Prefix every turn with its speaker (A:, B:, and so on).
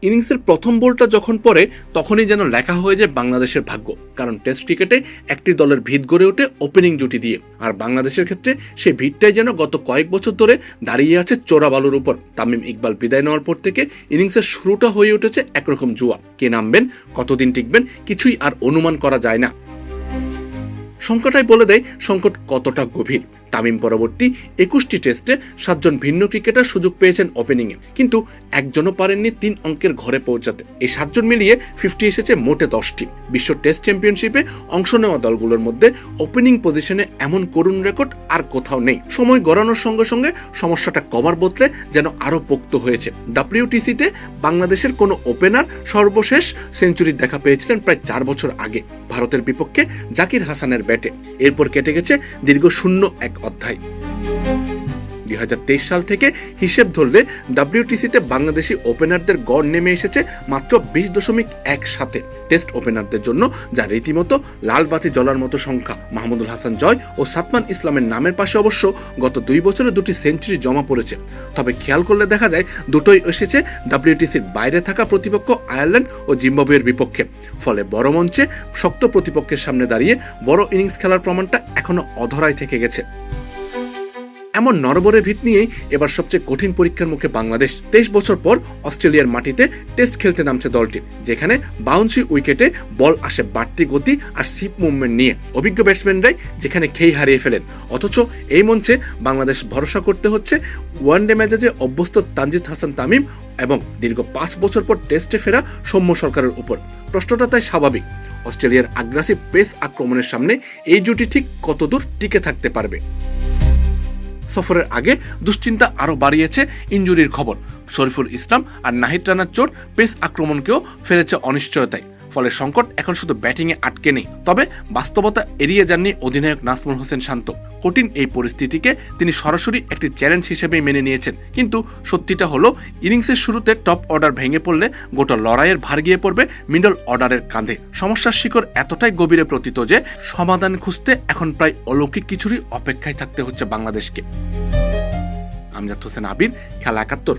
A: ইনিংসের প্রথম বলটা যখন পড়ে তখনই যেন লেখা হয়ে যায় বাংলাদেশের ভাগ্য, কারণ টেস্ট ক্রিকেটে একটি দলের ভিত গড়ে ওঠে ওপেনিং জুটি দিয়ে। আর বাংলাদেশের ক্ষেত্রে সেই ভিতটাই যেন গত কয়েক বছর ধরে দাঁড়িয়ে আছে চোরা বালুর উপর। তামিম ইকবাল বিদায় নেওয়ার পর থেকে ইনিংসের শুরুটা হয়ে উঠেছে একরকম জুয়া। কে নামবেন, কতদিন টিকবেন, কিছুই আর অনুমান করা যায় না। সংখ্যাটাই বলে দেয় সংকট কতটা গভীর। তামিম পরবর্তী 21টি টেস্টে 7 জন ভিন্ন ক্রিকেটার সুযোগ পেয়েছেন ওপেনিংয়ে, কিন্তু একজনও পারেননি 3 অঙ্কের ঘরে পৌঁছাতে। এই 7 জন মিলিয়ে 50 এসেছে মোটে 10টি। বিশ্ব টেস্ট চ্যাম্পিয়নশিপে অংশ নেওয়া দলগুলোর মধ্যে ওপেনিং পজিশনে এমন করুণ রেকর্ড আর কোথাও নেই। সময় গড়ানোর সঙ্গে সঙ্গে সমস্যাটা কভার বদলে যেন আরও পোক্ত হয়েছে। WTCতে বাংলাদেশের কোনো ওপেনার সর্বশেষ সেঞ্চুরি দেখা পেয়েছিলেন প্রায় 4 বছর আগে, ভারতের বিপক্ষে জাকির হাসানের ব্যাটে। এরপর কেটে গেছে দীর্ঘ শূন্য এক অধ্যায়। 2023 সাল থেকে হিসেব ধরলে WTCতে বাংলাদেশি ওপেনারদের গড় নেমে এসেছে মাত্র 20.17। টেস্ট ওপেনারদের জন্য যা রীতিমতো লাল বাতি জ্বলার মতো সংখ্যা। মাহমুদুল হাসান জয় ও সাতমান ইসলামের নামের পাশে অবশ্য গত 2 বছরে 2টি সেঞ্চুরি জমা পড়েছে। তবে খেয়াল করলে দেখা যায় দুটোই এসেছে WTCর বাইরে থাকা প্রতিপক্ষ আয়ারল্যান্ড ও জিম্বাবুয়ের বিপক্ষে। ফলে বড় মঞ্চে শক্ত প্রতিপক্ষের সামনে দাঁড়িয়ে বড় ইনিংস খেলার প্রমাণটা এখনো অধরাই থেকে গেছে। এমন নরবরে ভিত নিয়েই এবার সবচেয়ে কঠিন পরীক্ষার মুখে বাংলাদেশ। 23 বছর পর অস্ট্রেলিয়ার মাটিতে টেস্ট খেলতে নামছে দলটি, যেখানে বাউন্সি উইকেটে বল আসে বাড়তি গতি আর সিপ মুভমেন্ট নিয়ে। অভিজ্ঞ ব্যাটসম্যানরাই যেখানে খেই হারিয়ে ফেলেন। অথচ এই মঞ্চে বাংলাদেশ ভরসা করতে হচ্ছে ওয়ানডে ম্যাচে অভ্যস্ত তানজিদ হাসান তামিম এবং দীর্ঘ 5 বছর পর টেস্টে ফেরা সৌম্য সরকারের উপর। প্রশ্নটা তাই স্বাভাবিক, অস্ট্রেলিয়ার আগ্রাসী পেস আক্রমণের সামনে এই জুটি ঠিক কতদূর টিকে থাকতে পারবে। সফরের আগে দুশ্চিন্তা আরও বাড়িয়েছে ইনজুরির খবর। শরীফুল ইসলাম আর নাহিদ রানার চোট পেস আক্রমণকেও ফেলেছে অনিশ্চয়তায়। ফলে সংকট এখন শুধু ব্যাটিংয়ে আটকে নেই, তবে বাস্তবতা এড়িয়ে যাননি অধিনায়ক নাজমুল হোসেন শান্ত। কঠিন এই পরিস্থিতিকে তিনি সরাসরি একটি চ্যালেঞ্জ হিসেবেই মেনে নিয়েছেন। কিন্তু সত্যিটা হলো, ইনিংসের শুরুতে টপ অর্ডার ভেঙে পড়লে গোটা লড়াইয়ের ভার গিয়ে পড়বে মিডল অর্ডারের কাঁধে। সমস্যার শিকড় এতটাই গভীরে প্রতীত যে সমাধান খুঁজতে এখন প্রায় অলৌকিক কিছুরই অপেক্ষায় থাকতে হচ্ছে বাংলাদেশকে। আমজাদ হোসেন আবির, খেলা 71।